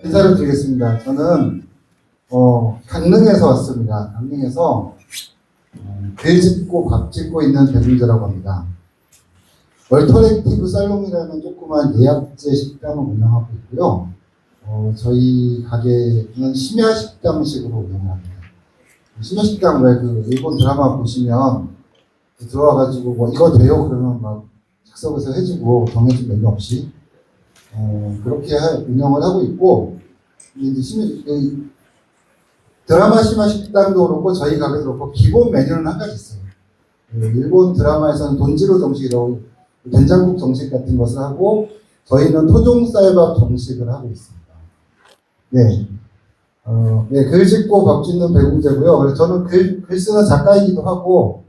인사를 드리겠습니다. 저는 강릉에서 왔습니다. 강릉에서 글 짓고 밥 짓고 있는 배분재라고 합니다. 얼터랙티브 살롱이라는 조그만 예약제 식당을 운영하고 있고요. 저희 가게는 심야 식당식으로 운영을 합니다. 심야 식당 왜 그 일본 드라마 보시면 들어와가지고 뭐 이거 돼요? 그러면 막 즉석에서 해주고 정해진 메뉴 없이 그렇게 운영을 하고 있고, 이제 드라마 심야 식당도 그렇고 저희 가게도 그렇고 기본 메뉴는 한 가지 있어요. 일본 드라마에서는 돈지로 정식이라고 된장국 정식 같은 것을 하고, 저희는 토종 쌀밥 정식을 하고 있습니다. 네. 글 짓고 밥 짓는 배공재고요. 그래서 저는 글 쓰는 작가이기도 하고,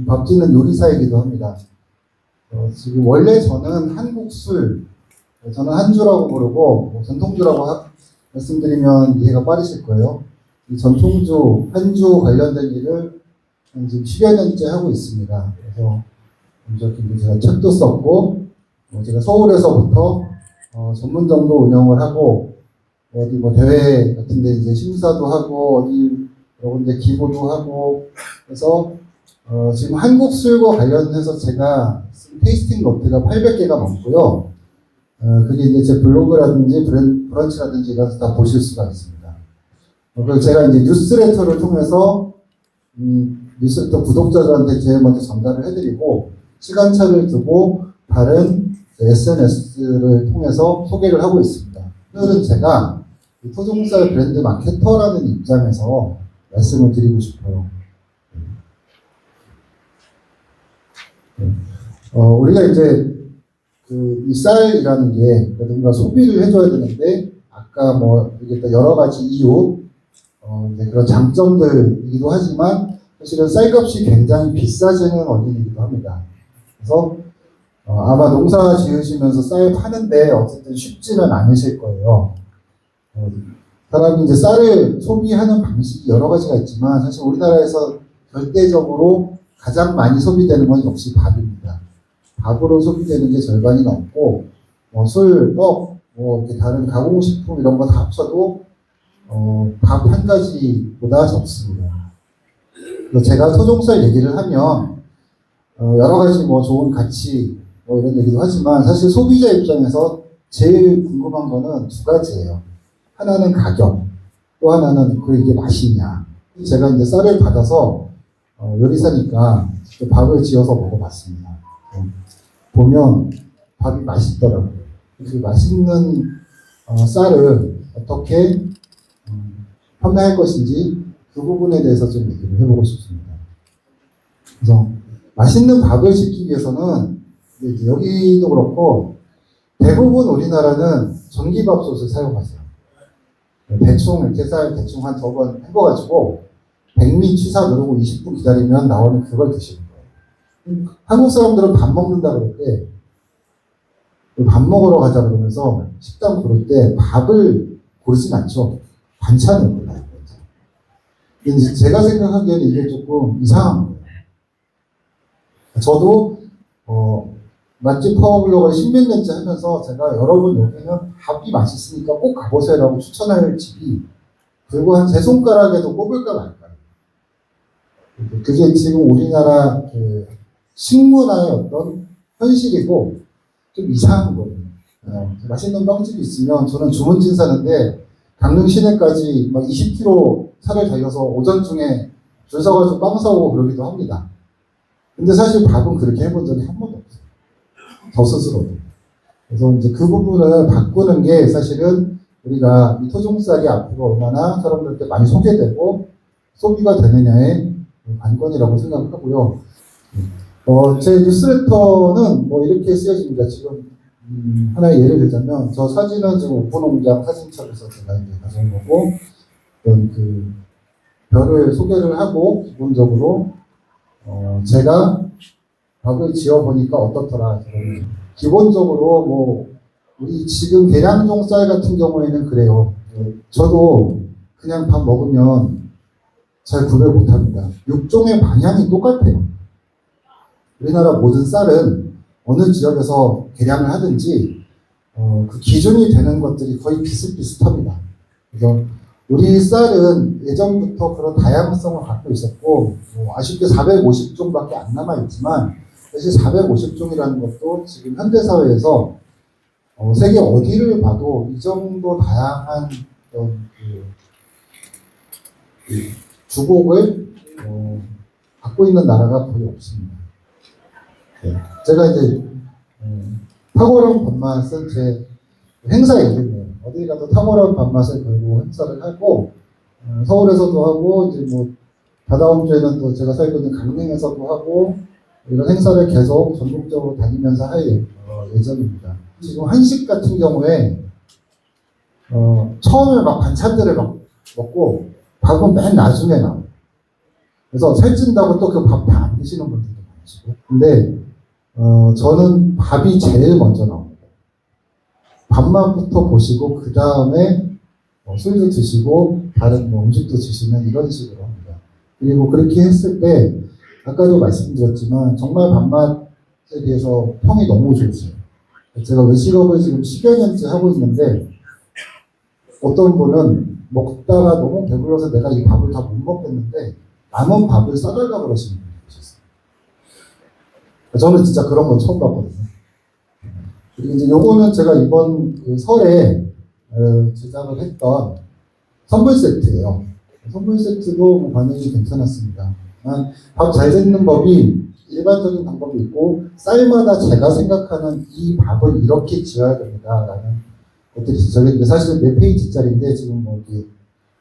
밥 짓는 요리사이기도 합니다. 지금 원래 저는 한국 술, 저는 한주라고 부르고, 전통주라고 말씀드리면 이해가 빠르실 거예요. 이 전통주, 한주 관련된 일을 지금 10여 년째 하고 있습니다. 그래서 제가 책도 썼고, 제가 서울에서부터 전문점도 운영을 하고, 어디 뭐 대회 같은데 이제 심사도 하고, 어디 여러 군데 기부도 하고, 그래서 지금 한국 술과 관련해서 제가 쓴 테이스팅 노트가 800개가 넘고요. 그게 이제 제 블로그라든지 브런치라든지 이런 다 보실 수가 있습니다. 그리고 제가 이제 뉴스레터를 통해서 뉴스레터 구독자들한테 제일 먼저 전달을 해드리고, 시간차를 두고 다른 SNS를 통해서 소개를 하고 있습니다. 오늘은 제가 토종쌀 브랜드 마케터라는 입장에서 말씀을 드리고 싶어요. 우리가 이제 이 쌀이라는 게 누군가 소비를 해줘야 되는데, 아까 뭐 여러 가지 이유, 이제 그런 장점들이기도 하지만 사실은 쌀값이 굉장히 비싸지는 원인이기도 합니다. 그래서 아마 농사 지으시면서 쌀 파는데 어쨌든 쉽지는 않으실 거예요. 사람이 이제 쌀을 소비하는 방식이 여러 가지가 있지만, 사실 우리나라에서 절대적으로 가장 많이 소비되는 건 역시 밥입니다. 밥으로 소비되는 게 절반이 넘고, 술, 떡, 이렇게 다른 가공식품 이런 거 다 합쳐도 밥 한 가지보다 적습니다. 그래서 제가 토종쌀 얘기를 하면 여러 가지 좋은 가치 이런 얘기도 하지만, 사실 소비자 입장에서 제일 궁금한 거는 두 가지예요. 하나는 가격, 또 하나는 이게 맛이냐. 제가 이제 쌀을 받아서 요리사니까 밥을 지어서 먹어봤습니다. 보면 밥이 맛있더라고요. 그 맛있는 쌀을 어떻게 판매할 것인지 그 부분에 대해서 좀 얘기를 해보고 싶습니다. 그래서 맛있는 밥을 짓기 위해서는 이제 여기도 그렇고 대부분 우리나라는 전기밥솥을 사용하세요. 대충 이렇게 쌀 대충 한 2번 헹궈가지고 백미 취사 누르고 20분 기다리면 나오는 그걸 드시는 거예요. 한국 사람들은 밥 먹는다 그럴 때, 밥 먹으러 가자 그러면서 식당 고를 때 밥을 고르진 않죠. 반찬을 골라요. 근데 제가 생각하기에는 이게 조금 이상한 거예요. 저도 맛집 파워블로그를 10몇 년째 하면서 제가 여러분 여기는 밥이 맛있으니까 꼭 가보세요라고 추천할 집이 그리고 한 제 손가락에도 꼽을까 말까요. 그게 지금 우리나라 식문화의 어떤 현실이고 좀 이상한 거예요. 맛있는 빵집이 있으면 저는 주문진 사는데 강릉 시내까지 막 20km 차를 달려서 오전 중에 줄 서가지고 빵 사오고 그러기도 합니다. 근데 사실 밥은 그렇게 해본 적이 한 번도 없어요. 저 스스로도. 그래서 이제 그 부분을 바꾸는 게 사실은 우리가 이 토종쌀이 앞으로 얼마나 사람들한테 많이 소개되고 소비가 되느냐의 관건이라고 생각하고요. 제 뉴스레터는 이렇게 쓰여집니다. 지금 하나의 예를 들자면, 저 사진은 지금 오픈농장 사진첩에서 제가 이제 가져온 거고, 그 별을 소개를 하고 기본적으로 제가 밥을 지어보니까 어떻더라. 기본적으로 우리 지금 계량종 쌀 같은 경우에는 그래요. 저도 그냥 밥 먹으면 잘 구별 못합니다. 육종의 방향이 똑같아요. 우리나라 모든 쌀은 어느 지역에서 계량을 하든지 그 기준이 되는 것들이 거의 비슷비슷합니다. 그래서 우리 쌀은 예전부터 그런 다양성을 갖고 있었고, 아쉽게 450종밖에 안 남아있지만, 사실 450종이라는 것도 지금 현대사회에서 세계 어디를 봐도 이 정도 다양한 그 주곡을 갖고 있는 나라가 거의 없습니다. 네. 제가 이제 탁월한 밥맛은 제 행사 이름이에요. 어디 가도 탁월한 밥맛을 걸고 행사를 하고 서울에서도 하고 이제 뭐 다다음 주에는 또 제가 살고 있는 강릉에서도 하고 이런 행사를 계속 전국적으로 다니면서 할 예정입니다. 지금 한식 같은 경우에 처음에 막 반찬들을 막 먹고 밥은 맨 나중에 나와요. 그래서 살찐다고 또 그 밥 다 안 드시는 분들도 많으시고. 근데 저는 밥이 제일 먼저 나옵니다. 밥만부터 보시고 그 다음에 술도 드시고 다른 음식도 드시면 이런 식으로 합니다. 그리고 그렇게 했을 때 아까도 말씀드렸지만 정말 밥맛에 대해서 평이 너무 좋으세요. 제가 외식업을 지금 10여 년째 하고 있는데 어떤 분은 먹다가 너무 배불러서 내가 이 밥을 다 못 먹겠는데 남은 밥을 싸달라고 그러시는 분이 계셨어요. 저는 진짜 그런 건 처음 봤거든요. 그리고 이제 요거는 제가 이번 그 설에 제작을 했던 선물 세트예요. 선물 세트도 반응이 괜찮았습니다. 밥 잘 짓는 법이 일반적인 방법이 있고 쌀마다 제가 생각하는 이 밥을 이렇게 지어야 됩니다라는 것들이 있어요. 저게 사실 4페이지짜리인데 지금 뭐 이렇게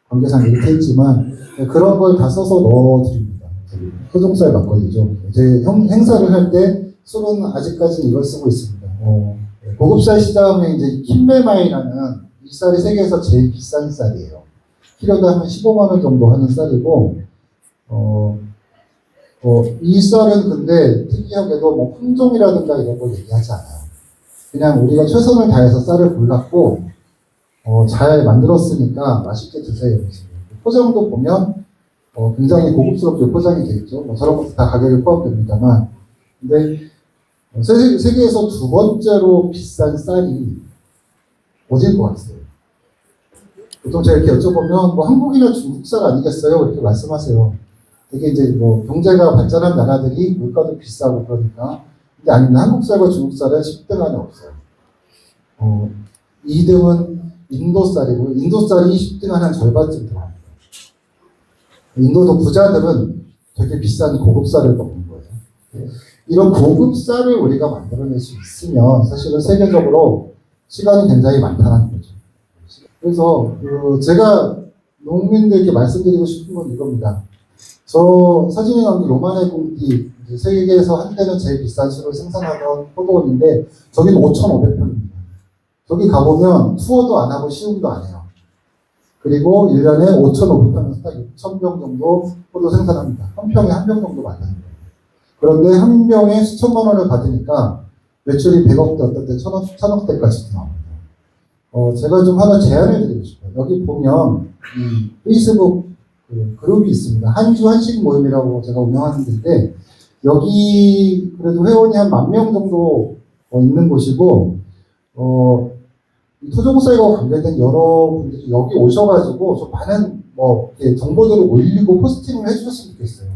관계상 이렇게 했지만 그런 걸 다 써서 넣어드립니다. 토종쌀 막걸리죠. 제 행사를 할 때 술은 아직까지 이걸 쓰고 있습니다. 고급쌀 시장에 이제 킴메마이라는 이 쌀이 세계에서 제일 비싼 쌀이에요. 키로당 한 15만 원 정도 하는 쌀이고 이 쌀은 근데 특이하게도 뭐 품종이라든가 이런 걸 얘기하지 않아요. 그냥 우리가 최선을 다해서 쌀을 골랐고 잘 만들었으니까 맛있게 드세요. 포장도 보면 굉장히 고급스럽게 포장이 되어 있죠. 뭐 저런 것도 다 가격에 포함됩니다만, 근데 세계에서 두 번째로 비싼 쌀이 어디일 것 같아요? 보통 제가 이렇게 여쭤보면 뭐 한국이나 중국 쌀 아니겠어요? 이렇게 말씀하세요. 되게 이제 뭐 경제가 발전한 나라들이 물가도 비싸고 그러니까. 근데 아닙니다. 한국 쌀과 중국 쌀은 10등 안에 없어요. 2등은 인도 쌀이고 인도 쌀이 10등 안에 한 절반쯤 들어갑니다. 인도도 부자들은 되게 비싼 고급 쌀을 먹는 거예요. 이런 고급 쌀을 우리가 만들어낼 수 있으면 사실은 세계적으로 시간이 굉장히 많다는 거죠. 그래서 제가 농민들께 말씀드리고 싶은 건 이겁니다. 저 사진에 나온 게 로마네 꽁띠, 세계에서 한때는 제일 비싼 술을 생산하던 포도원인데 저기는 5,500평입니다. 저기 가보면 투어도 안 하고 시음도 안 해요. 그리고 1년에 5,500평에서 딱 6,000병 정도 포도 생산합니다. 한 평에 한 병 정도 만드는 거예요. 그런데 한 병에 수천만 원을 받으니까 매출이 100억대, 어떨 때 1,000억대까지도 나옵니다. 제가 좀 하나 제안을 드리고 싶어요. 여기 보면 이 페이스북 그룹이 있습니다. 한주 한식 모임이라고 제가 운영하는 데인데 여기 그래도 회원이 한 10,000명 정도 있는 곳이고 이 토종쌀과 관계된 여러분들이 여기 오셔가지고 좀 많은 뭐 정보들을 올리고 포스팅을 해주셨으면 좋겠어요.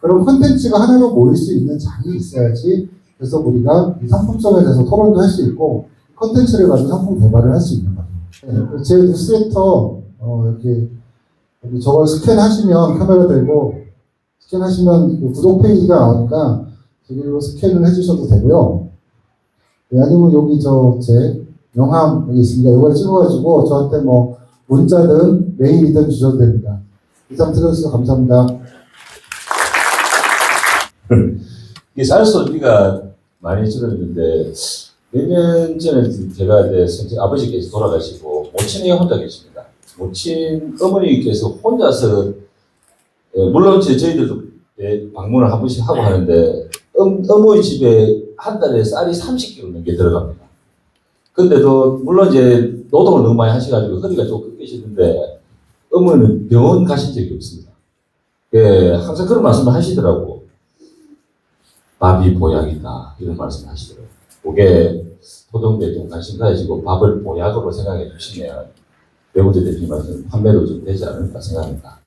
그런 콘텐츠가 하나로 모일 수 있는 장이 있어야지 그래서 우리가 이 상품성에 대해서 토론도 할 수 있고 콘텐츠를 가지고 상품 개발을 할 수 있는 거죠. 제 뉴스레터 이렇게 저걸 스캔하시면 카메라 들고 스캔하시면 구독 페이지가 나오니까 저기로 스캔을 해주셔도 되고요. 아니면 여기 제 명함 여기 있습니다. 이걸 찍어가지고 저한테 뭐 문자든 메일이든 주셔도 됩니다. 이상 들어주셔서 감사합니다. 이게 쌀소리가 많이 줄었는데 몇 년 전에 제가 이제 아버지께서 돌아가시고 모친이 혼자 계십니다. 모친 어머니께서 혼자서 물론 저희들도 방문을 한 번씩 하고 하는데 어머니 집에 한 달에 쌀이 30kg 넘게 들어갑니다. 근데도 물론 이제 노동을 너무 많이 하셔가지고 허리가 좀 꺾이시는데 어머니는 병원 가신 적이 없습니다. 항상 그런 말씀을 하시더라고. 밥이 보약이다 이런 말씀을 하시더라고요. 그게 소득에 좀 관심 가지고 밥을 보약으로 생각해 주시면 배우들 대표님 말씀 판매도 좀 되지 않을까 생각합니다.